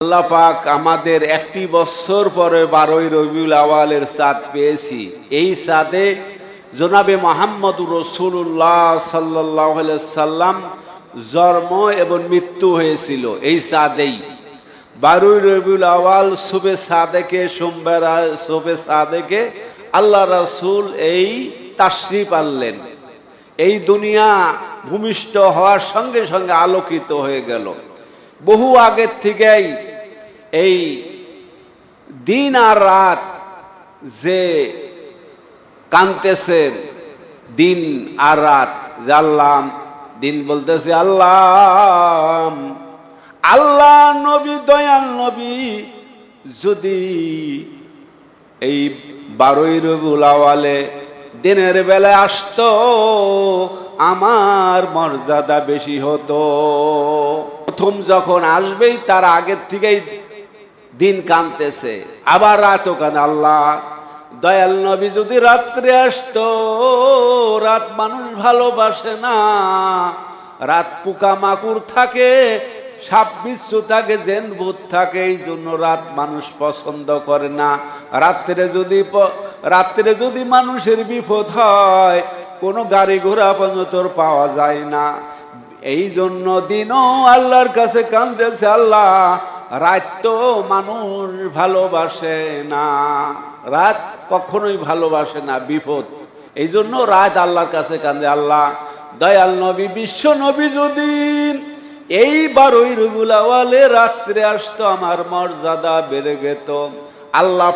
আল্লাহ পাক আমাদের একটি বছর পরে 12ই রবিউল আওয়ালের চাঁদ পেয়েছি। এই চাঁদে জনাবে মুহাম্মদুর রাসূলুল্লাহ সাল্লাল্লাহু আলাইহি সাল্লাম জন্ম এবং মৃত্যু হয়েছিল এই চাঁদেই। 12ই রবিউল আওয়াল শুবে সাদেকে সোমবার শুবে সাদেকে আল্লাহ রাসূল এই তাশরিফ আনলেন। এই দুনিয়া ভূমিষ্ঠ হওয়ার সঙ্গে সঙ্গে আলোকিত হয়ে গেল। বহু আগের থেকেই এই দিন আর রাত যে কাঁদতেছেন, দিন আর রাত যে আল্লাহ, দিন বলতেছে আল্লাহ, আল্লাহ নবী দয়াল নবী যদি এই 12ই রবিউল আওয়ালে দিনের বেলায় আসতো আমার মর্যাদা বেশি হতো। প্রথম যখন আসবেই তার আগের থেকেই দিন কাঁদতেছে, আবার রাতও কাঁদে। আল্লাহ দয়াল নবী যদি রাত্রে আসতো, রাত মানুষ ভালোবাসে না, রাত পোকা মাকুড় থাকে, সাপ বিচ্ছু থাকে, জেন ভূত থাকে, এই জন্য রাত মানুষ পছন্দ করে না। রাত্রে যদি মানুষের বিপদ হয়, কোনো গাড়ি ঘোড়া পর্যন্ত পাওয়া যায় না। এই জন্য দিনও আল্লাহর কাছে কাঁদতেছে, আল্লাহ রাত তো মানুষ ভালোবাসে না, রাত কখনোই ভালোবাসে না, বিপদ। এই জন্য রাত আল্লাহর কাছে কাঁদে। আল্লাহ দয়াল নবী বিশ্ব নবী যদি এই 12ই রবিউল আওয়ালে রাত্রে আসতো, আমার মর্যাদা বেড়ে যেত। আল্লাহ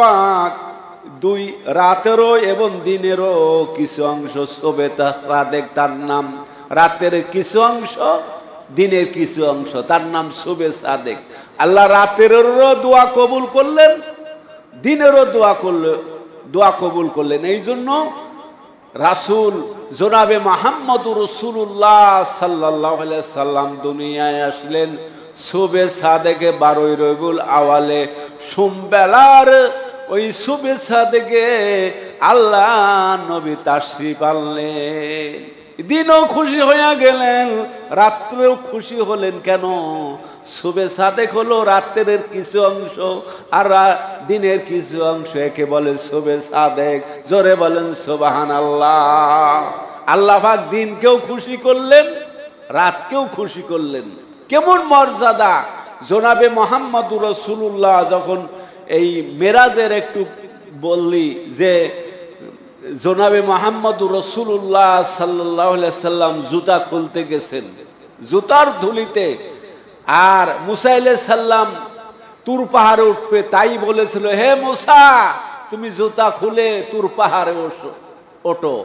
পাক দুই রাতেরও এবং দিনেরও কিছু অংশ শোবে সাদেক, তার নাম। রাতের কিছু অংশ, দিনের কিছু অংশ, তার নাম শোবে সাদেক। আল্লাহ রাতেরও দোয়া কবুল করলেন, দিনেরও দোয়া কবুল করলেন। এই জন্য রাসূল জনাবে মুহাম্মদুর রাসূলুল্লাহ সাল্লাল্লাহু আলাইহি সাল্লাম দুনিয়ায় আসলেন শোবে সাদেকে 12ই রবিউল আওয়ালে সোমবেলার ওই শুবে সাদেকে আল্লাহ নবী তাশরিফ আনলেন। দিনও খুশি হইয়া গেলেন, রাত্রেও খুশি হলেন। কেন? শুবে সাদেক হলো রাত্রের কিছু অংশ আর দিনের কিছু অংশ, একে বলে শুবে সাদেক। জোরে বলেন সুবহানাল্লাহ। আল্লাহ পাক দিনকেও খুশি করলেন, রাতকেও খুশি করলেন। কেমন মর্যাদা! জনাবে মুহাম্মদুর রাসূলুল্লাহ যখন এই মেরাজের একটু বললি যে জনাবে মুহাম্মদুর রাসূলুল্লাহ সাল্লাল্লাহু আলাইহি সাল্লাম জুতা খুলতে গেছেন জুতার ধুলিতে, আর মুসা আলাইহিস সালাম তুর পাহাড়ে উঠবে, তাই বলেছিল হে মুসা তুমি জুতা খুলে তুর পাহাড়ে ওঠো।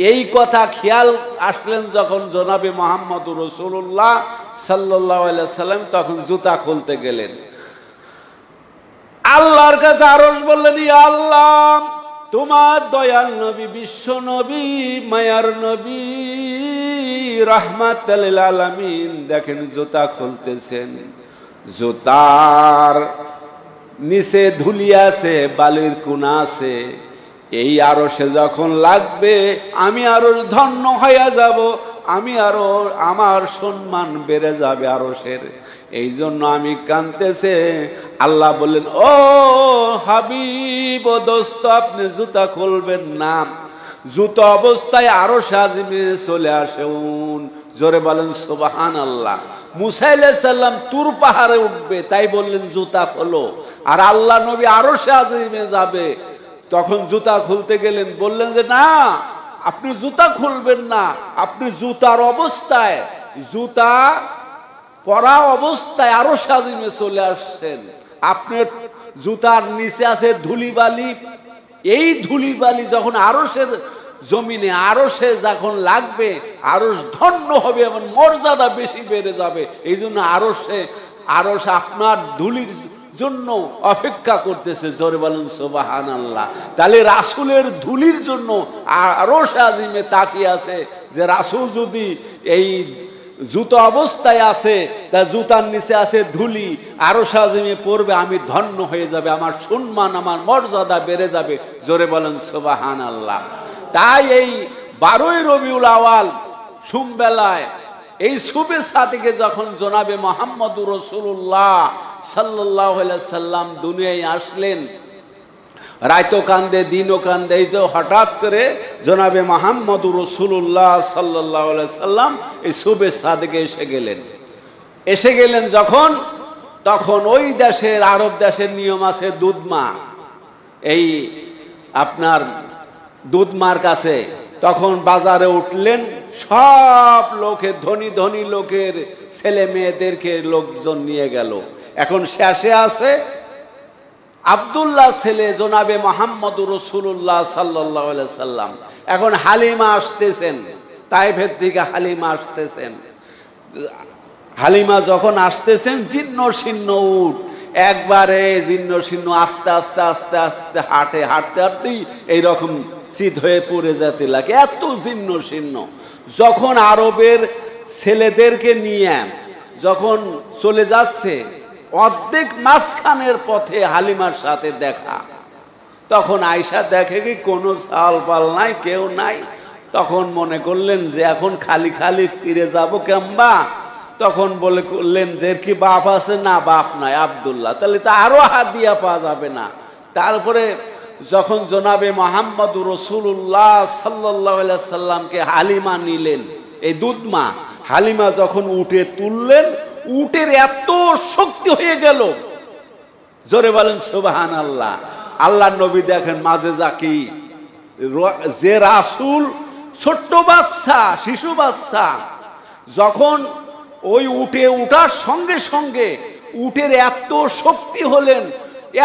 এই কথা খেয়াল আসলেন যখন জনাবে মুহাম্মদুর রাসূলুল্লাহ সাল্লাল্লাহু আলাইহি সাল্লাম তখন জুতা খুলতে গেলেন। আল্লাহর কাছে আরজ বললেন, ইয়া আল্লাহ তোমার দয়াল নবী বিশ্ব নবী মায়ার নবী রাহমাতুল লিল আলামিন দেখেন জুতা খুলতেছেন, জুতার নিচে ধুলি আছে, বালির কোনা আছে। এই আরশে যখন লাগবে আমি আরো ধন্য হয়ে যাব, আমি আরো আমার সম্মান বেড়ে যাবে আরশের। এই জন্য আমি কাঁদতেছে। আল্লাহ বললেন, ও হাবিব ও দোস্ত আপনি জুতা খুলবেন না, জুতা অবস্থায় আরশে আজিমে চলে আসুন। জোরে বলেন সুবহানাল্লাহ। মুসা আলাইহিস সালাম তুর পাহাড়ে উঠবে, তাই বললেন জুতা খোলো। আর আল্লাহ নবী আরশে আজিমে যাবে, তখন জুতা খুলতে গেলেন, বললেন যে না আপনি জুতা খুলবেন না, আপনি জুতার অবস্থায়, জুতা পরা অবস্থায় আরশ আজিমে চলে আসছেন। আপনার জুতার নিচে আছে ধুলিবালি, এই ধুলিবালি যখন আরশের জমিনে আরশে যখন লাগবে আরশ ধন্য হবে এবং মর্যাদা বেশি বেড়ে যাবে। এই জন্য আরশ আপনার ধুলির জন্য অপেক্ষা করতেছে। জোরে বলেন সুবহানাল্লাহ। তাহলে রাসূলের ধুলির জন্য আরশ আজিমে তাকিয়ে আছে যে রাসূল যদি এই জুতা অবস্থায় আছে, তা জুতার নিচে আছে ধুলি, আরশ আজিমে পড়বে, আমি ধন্য হয়ে যাবে, আমার সম্মান আমার মর্যাদা বেড়ে যাবে। জোরে বলেন সুবহানাল্লাহ। তাই এই 12ই রবিউল আওয়াল সোমবেলায় এই সুবে সাদিকে যখন জনাবে মুহাম্মদুর রাসূলুল্লাহ সাল্লাল্লাহু আলাইহি সাল্লাম দুনিয়ায় আসলেন, রাইতো কান্দে দিনও কান্দে, এই তো হঠাৎ করে জনাবে মুহাম্মদুর রাসূলুল্লাহ সাল্লাল্লাহু আলাইহি সাল্লাম এই সুবে সাদিকে এসে গেলেন যখন, তখন ওই দেশের আরব দেশের নিয়ম আছে দুধমা, এই আপনার দুধমার কাছে তখন বাজারে উঠলেন, সব লোকের ধনী ধনী লোকের ছেলে মেয়েদেরকে লোকজন নিয়ে গেল। এখন শেষে আছে আব্দুল্লাহ ছেলে জনাবে মুহাম্মদুর রাসূলুল্লাহ সাল্লাল্লাহু আলাইহি সাল্লাম। এখন হালিমা আসতেছেন, তায়েফের থেকে হালিমা আসতেছেন। হালিমা যখন আসতেছেন, জীর্ণ শীর্ণ উট, একবারে জীর্ণ শীর্ণ, আস্তে আস্তে আস্তে আস্তে হাঁটতে হাঁটতেই এইরকম চিত হয়ে পড়ে যেতে লাগে, এত জীর্ণ শীর্ণ। যখন আরবের ছেলেদেরকে নিয়ে যখন চলে যাচ্ছে, অর্ধেক মাঝখানের পথে হালিমার সাথে দেখা। তখন আয়েশা দেখে কি কোনো চাল পাল নাই, কেউ নাই। তখন মনে করলেন যে এখন খালি খালি ফিরে যাব কেমবা। তখন বললেন যে কি বাপ আছে? না, বাপ নাই, আব্দুল্লাহ। তাহলে তো আরো হাদিয়া পাওয়া যাবে না। তারপরে যখন জনাবে মুহাম্মদুর রাসূলুল্লাহ সাল্লাল্লাহু আলাইহি সাল্লামকে হালিমা নিলেন, এই দুধমা হালিমা যখন উঠে তুললেন, উটের এত শক্তি হয়ে গেল, জোরে বলেন সুবহানাল্লাহ। আল্লাহর নবী দেখেন মাঝে যাকি, যে রাসূল ছোট্ট বাচ্চা, শিশু বাচ্চা, যখন ওই উঠে উঠার সঙ্গে সঙ্গে উটের এত শক্তি হলেন,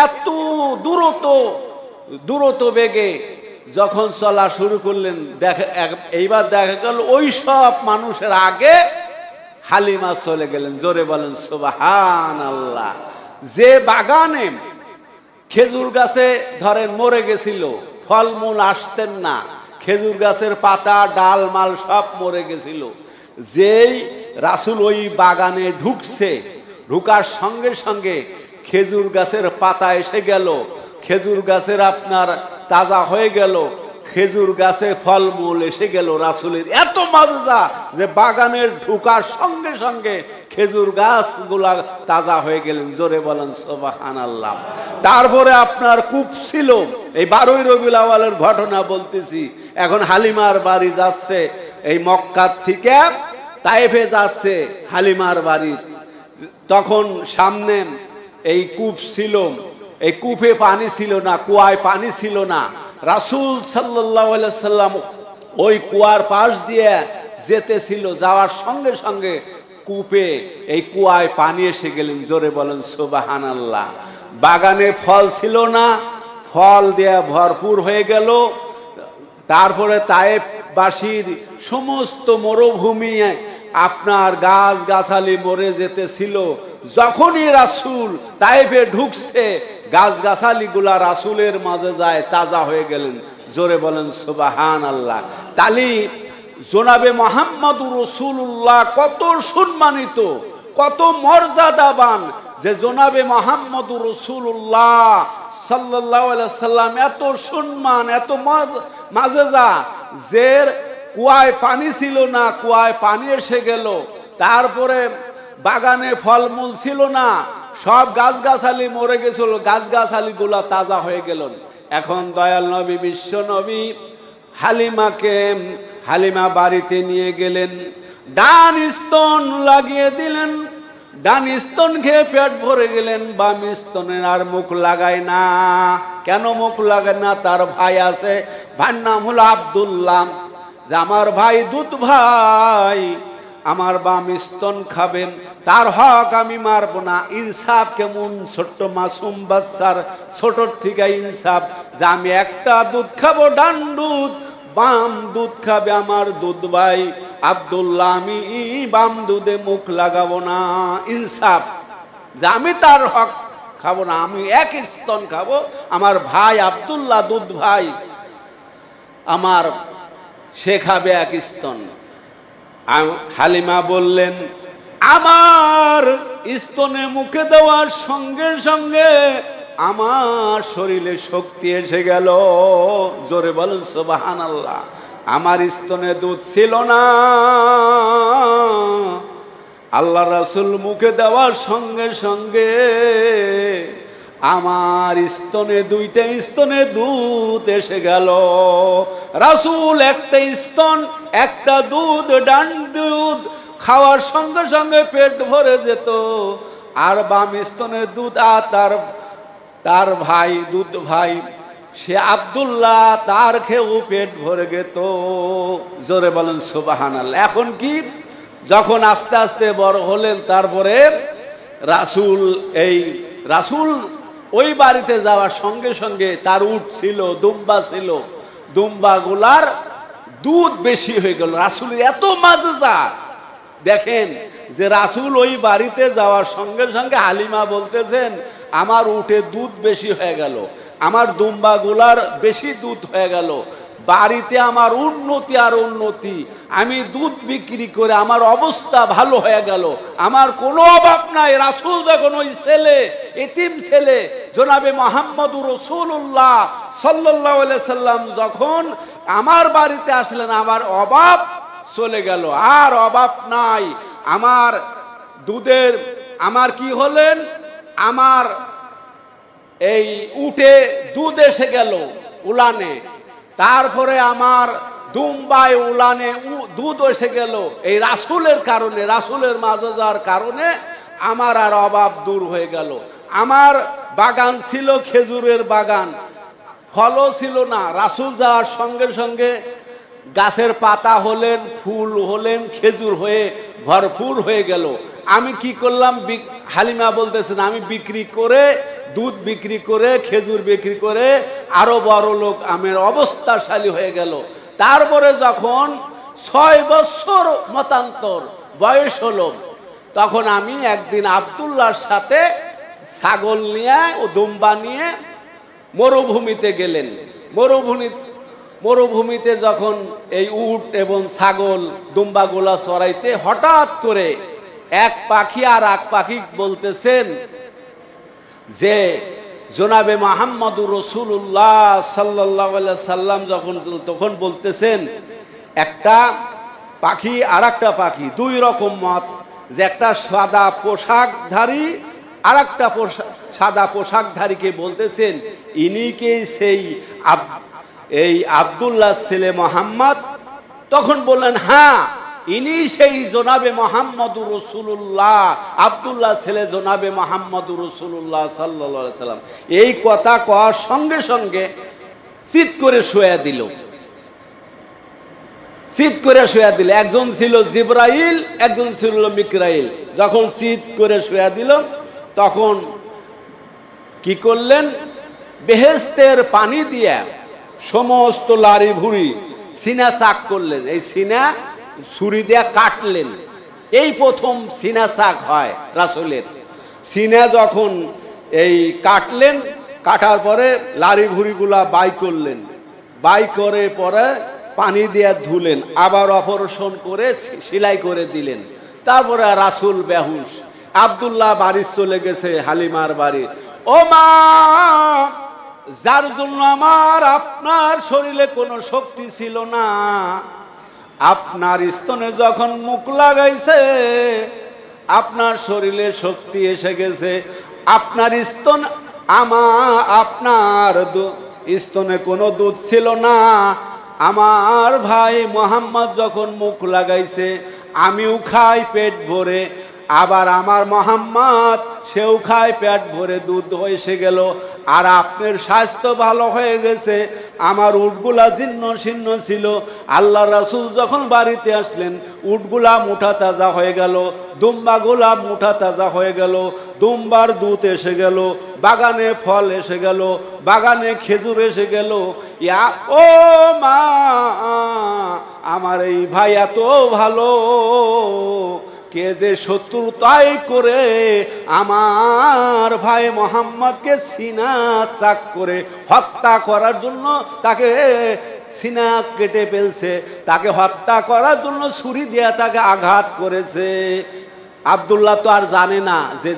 এত দ্রুত বেগে যখন চলা শুরু করলেন, এইবার দেখা গেল ওই সব মানুষের আগে হালিমা চলে গেলেন। জোরে বলেন সুবহানাল্লাহ। যে বাগানে খেজুর গাছে ধরেন মরে গেছিল, ফলমূল আসতেন না, খেজুর গাছের পাতা ডাল মাল সব মরে গেছিল, যেই রাসূল ওই বাগানে ঢুকছে, ঢুকার সঙ্গে সঙ্গে খেজুর গাছের পাতা এসে গেল, খেজুর গাছের আপনার তাজা হয়ে গেল, খেজুর গাছে ফলমূল এসে গেল। রাসূলের এত মজা যে বাগানের ঢুকার সঙ্গে সঙ্গে খেজুর গাছগুলা তাজা হয়ে গেলেন। জোরে বলেন সুবহানাল্লাহ। তারপরে আপনার কূপ ছিল, এই 12ই রবিউল আউয়ালের ঘটনা বলতেছি। এখন হালিমার বাড়ি যাচ্ছে, এই মক্কা থেকে তায়েফে যাচ্ছে হালিমার বাড়ি। তখন সামনে এই কূপ ছিল, এই কূপে পানি ছিল না, কুয়ায় পানি ছিল না। রাসূল সাল্লাল্লাহু আলাইহি সাল্লাম ওই কুয়ার পাশ দিয়ে যেতেছিল, যাওয়ার সঙ্গে সঙ্গে কূপে এই কুয়ায় পানি এসে গেলেন। জোরে বলেন সুবহানাল্লাহ। বাগানে ফল ছিল না, ফল দিয়ে ভরপুর হয়ে গেল। তারপরে তায়েফবাসীর সমস্ত মরুভূমি আপনার গাছ গাছালি মরে যেতেছিল। যখনই রাসূল তায়েফে ঢুকছে, গাছ গাছালি গুলা রাসূলের মাঝে যায়, তাজা হয়ে গেলেন। জোরে বলেন সুবহানাল্লাহ। তালি জনাবে মুহাম্মদুর রাসূলুল্লাহ কত সম্মানিত, কত মর্যাদাবান, যে জনাবে মুহাম্মদুর রাসূলুল্লাহ সাল্লাল্লাহু আলাইহি সাল্লাম এত সম্মান, এত মাজেজা, যে কুয়ায় পানি ছিল না, কুয়ায় পানি এসে গেল। তারপরে বাগানে ফলমূল ছিল না, সব গাছগাছালি মরে গেছিল, গাছগাছালি গুলা তাজা হয়ে গেল। এখন দয়াল নবী, বিশ্ব নবী হালিমা বাড়িতে নিয়ে গেলেন, ডান স্তন লাগিয়ে দিলেন, ডান স্তন খেয়ে পেট ভরে গেলেন, বাম স্তনের আর মুখ লাগায় না। কেন মুখ লাগায় না? তার ভাই আছে, ভাইয়ের নাম হলো আব্দুল্লাহ, যে আমার ভাই দুধ ভাই আমার বাম স্তন খাবেন, তার হক আমি মারব না। ইনসাফ কেমন? ছোট্ট মাসুম বাচ্চার ছোটর থেকে ইনসাফ, যে আমি একটা দুধ খাবো ডান দুধ, বাম দুধ খাবে আমার দুধ ভাই আব্দুল্লাহ, আমি বাম দুধে মুখ লাগাবো না। ইনসাফ, যে আমি তার হক খাবো না, আমি এক স্তন খাবো, আমার ভাই আব্দুল্লাহ দুধ ভাই আমার, সে খাবে এক স্তন। হালিমা বললেন, আমার স্তনে মুখে দেওয়ার সঙ্গে সঙ্গে আমার শরীরে শক্তি এসে গেল। জোরে বলেন সুবহানাল্লাহ। আমার স্তনে দুধ ছিল না। আল্লাহ রাসূল মুখে দেওয়ার সঙ্গে সঙ্গে আমার স্তনে দুইটা স্তনে দুধ এসে গেল। রাসূল একটা স্তন একটা দুধ ডান দুধ খাওয়ার সঙ্গে সঙ্গে পেট ভরে যেত, আর বাম স্তনের দুধ আর তার ভাই দুধ ভাই সে আব্দুল্লাহ তার খেয়েও পেট ভরে যেত। জোরে বলেন সুবহানাল্লাহ। এখন কি, যখন আস্তে আস্তে বড় হলেন তারপরে রাসূল ওই বাড়িতে যাওয়ার সঙ্গে সঙ্গে তার উট ছিল, দুম্বা ছিল, দুম্বাগুলার দুধ বেশি হয়ে গেল। রাসূলের এত মাজেজা দেখেন যে রাসূল ওই বাড়িতে যাওয়ার সঙ্গে সঙ্গে হালিমা বলতেছেন আমার উটে দুধ বেশি হয়ে গেল, আমার দুম্বাগুলার বেশি দুধ হয়ে গেল, বাড়িতে আমার উন্নতি আর উন্নতি, আমি দুধ বিক্রি করে আমার অবস্থা ভালো হয়ে গেল, আমার কোনো অভাব নাই। রাসূল যখন ওই ছেলে এতিম ছেলে জনাবে মুহাম্মদুর রাসূলুল্লাহ সাল্লাল্লাহু আলাইহি সাল্লাম যখন আমার বাড়িতে আসলেন আমার অভাব চলে গেল, আর অভাব নাই। আমার দুধের আমার কি হলেন, আমার এই উটে দুধ এসে গেল উলানে, তারপরে আমার দুম্বায় উলানে দুধ এসে গেল। এই রাসূলের কারণে, রাসূলের মাজেজার কারণে আমার আর অভাব দূর হয়ে গেল। আমার বাগান ছিল খেজুরের বাগান, ফলও ছিল না। রাসূল যাওয়ার সঙ্গে সঙ্গে গাছের পাতা হলেন, ফুল হলেন, খেজুর হয়ে ভরপুর হয়ে গেল। আমি কি করলাম, হালিমা বলতেছেন আমি বিক্রি করে, দুধ বিক্রি করে, খেজুর বিক্রি করে আরো বড় লোক আমার অবস্থাশালী হয়ে গেল। তারপরে যখন 6 বছর মতান্তর বয়স হলো, তখন আমি একদিন আব্দুল্লাহর সাথে ছাগল নিয়ে ও দুম্বা নিয়ে মরুভূমিতে গেলেন। মরুভূমিতে যখন এই উট এবং ছাগল দুম্বাগুলা চড়াইতে হঠাৎ করে এক পাখি আর এক পাখি বলতেছেন যে জনাবে মুহাম্মদুর রাসূলুল্লাহ সাল্লাল্লাহু আলাইহি সাল্লাম তখন বলতেছেন একটা পাখি আর একটা পাখি দুই রকম মত, যে একটা সাদা পোশাকধারী আর একটা সাদা পোশাকধারীকে বলতেছেন ইনিকে সেই এই আব্দুল্লাহ ছেলে মোহাম্মদ। তখন বললেন হ্যাঁ ইনি সেই জনাবে মুহাম্মদুর রাসূলুল্লাহ, আব্দুল্লাহ ছেলে জনাবে মুহাম্মদুর রাসূলুল্লাহ সাল্লাল্লাহু আলাইহি সাল্লাম। এই কথা কওয়ার সঙ্গে সঙ্গে চিৎ করে শুয়ে দিল, চিৎ করে শুয়ে দিল। একজন ছিল জিবরাইল, একজন ছিল মিকরাইল। যখন চিৎ করে শুয়ে দিল তখন কি করলেন, বেহেশতের পানি দিয়ে সমস্ত লারি ভুড়ি সিনা চাক করলেন, এই সিনা ছুরি দিয়ে কাটলেন। এই প্রথম সিনা চাক হয় রাসূলের। সিনা যখন এই কাটলেন, কাটার পরে লারি ভুড়িগুলা বাই করলেন, বাই করে পরে পানি দিয়ে ধুলেন, আবার অপারেশন করে সেলাই করে দিলেন। তারপরে রাসূল বেহুশ। আব্দুল্লাহ বাড়ি চলে গেছে, হালিমার বাড়ি। ও মা, যার জন্য আমার আপনার শরীরে কোনো শক্তি ছিল না, আপনার স্তনে যখন মুখ লাগাইছে আপনার শরীরে শক্তি এসে গেছে। আপনার স্তন আপনার স্তনে কোনো দুধ ছিল না। আমার ভাই মুহাম্মদ যখন মুখ লাগাইছে আমিও খাই পেট ভরে, আবার আমার মুহাম্মদ সেও খায় পেট ভরে, দুধ এসে গেল। আর আপনার স্বাস্থ্য ভালো হয়ে গেছে। আমার উটগুলা জীর্ণ শীর্ণ ছিল। আল্লাহ রাসূল যখন বাড়িতে আসলেন উটগুলা মুঠা তাজা হয়ে গেল, দুম্বাগুলা মুঠা তাজা হয়ে গেল, দুম্বার দুধ এসে গেল, বাগানে ফল এসে গেল, বাগানে খেজুর এসে গেল। ইয়া ও মা, আমার এই ভাই এত ভালো, কে যে শত্রুতাই করে আমার ভাই মুহাম্মদকে সিনা চাক করে হত্যা করার জন্য তাকে সিনা কেটে ফেলছে, তাকে হত্যা করার জন্য ছুরি দিয়ে তাকে আঘাত করেছে। আব্দুল্লাহ তো আর জানে না যে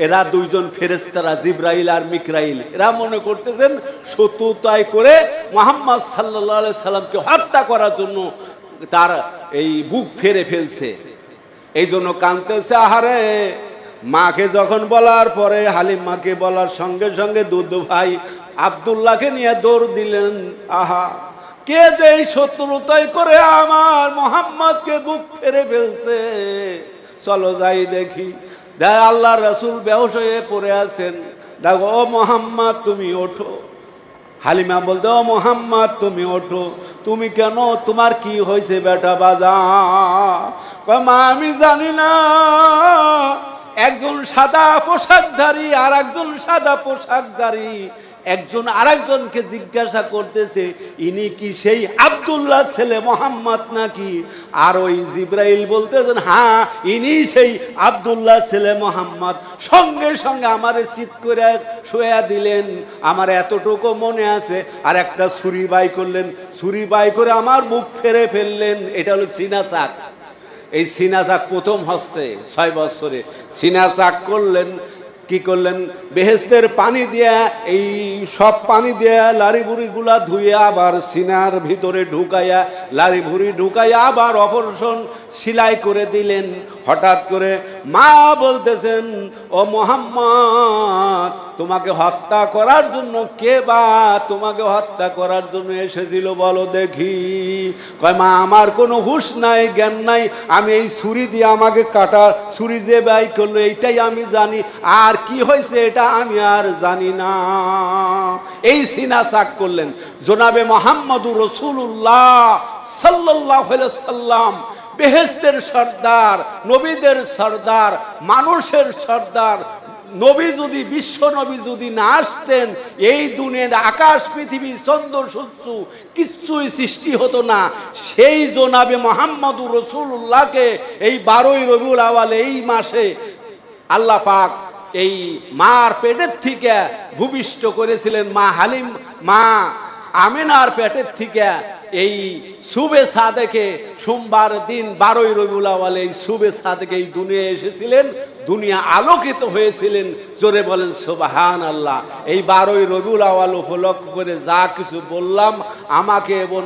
এরা দুইজন ফেরেশতারা, জিবরাইল আর মিকরাইল। এরা মনে করতেছেন শত্রুতায় করে মুহাম্মদ সাল্লাল্লাহু আলাইহি সাল্লামকে হত্যা করার জন্য তার এই বুক ফেরে ফেলছে, এই জন্য কাঁদতেছে। আহারে, মাকে যখন বলার পরে, হালিম মাকে বলার সঙ্গে সঙ্গে দুধ ভাই আব্দুল্লাহকে নিয়ে দৌড় দিলেন। আহা, কে যে এই শত্রুতায় করে আমার মুহাম্মদকে বুক ফেরে ফেলছে, চলো যাই দেখি। আল্লাহ রাসূল বেহুশ হয়ে পড়ে আছেন। দেখো, ও মুহাম্মদ তুমি ওঠো। হালিমা বলতে, ও মুহাম্মদ তুমি ওঠো। তুমি কেন, তোমার কি হয়েছে বেটা বাজা? মা আমি জানি না, একজন সাদা পোশাকধারী আর একজন সাদা পোশাকধারী একজন আরেকজনকে জিজ্ঞাসা করতেছে, ইনি কি সেই আব্দুল্লাহ ছেলে মুহাম্মদ নাকি? আর ওই জিবরাইল বলতেছেন, হ্যাঁ ইনি সেই আব্দুল্লাহ ছেলে মুহাম্মদ। সঙ্গে সঙ্গে আমারে চিৎ করে শোয়া দিলেন। আমার এতটুকু মনে আছে। আর একটা ছুরি বাই করলেন, ছুরি বাই করে আমার বুক ফেরে ফেললেন। এটা হলো সিনা চাক। এই সিনা চাক প্রথম হচ্ছে 6 বছরে সিনা চাক করলেন। কি করলেন? বেহেশতের পানি দিয়া, এই সব পানি দিয়া লারি ভুড়ি গুলা ধুয়ে আবার সিনার ভিতরে ঢুকাইয়া, লারি ভুড়ি ঢুকাইয়া আবার অপারেশন সেলাই করে দিলেন। হঠাৎ করে মা বলতেছেন, ও মুহাম্মদ, তোমাকে হত্যা করার জন্য কে বা তোমাকে হত্যা করার জন্য এসেছিল বলো দেখি। কয়, মা আমার কোনো হুঁশ নাই, জ্ঞান নাই, আমি এই ছুরি দিয়ে আমাকে কাটা, ছুরি যে বাই করলো এইটাই আমি জানি, আর কি হয়েছে এটা আমি আর জানি না। এই সিনা চাক করলেন। জনাবে মুহাম্মদুর রাসূলুল্লাহ সাল্লাল্লাহু আলাইহি সাল্লাম, বেহেশতের সর্দার, নবীদের সর্দার, মানুষের সর্দার। নবী যদি, বিশ্ব নবী যদি না আসতেন, এই দুনিয়ার আকাশ পৃথিবী চন্দ্র সূর্য কিচ্ছুই সৃষ্টি হতো না। সেই জনাবে মুহাম্মদুর রাসূলুল্লাহকে এই 12ই রবিউল আউয়াল এই মাসে আল্লাহ পাক এই মার পেটের থেকে ভূমিষ্ঠ করেছিলেন। মা হালিম, মা আমিনার পেটের থেকে এই সুবে সাদেকে সোমবার দিন 12ই রবিউল আউয়াল এই সুবে সাদেকে এই দুনিয়া এসেছিলেন, দুনিয়া আলোকিত হয়েছিলেন। জোরে বলেন সুবহানাল্লাহ। এই 12ই রবিউল আউয়াল উপলক্ষ করে যা কিছু বললাম, আমাকে এবং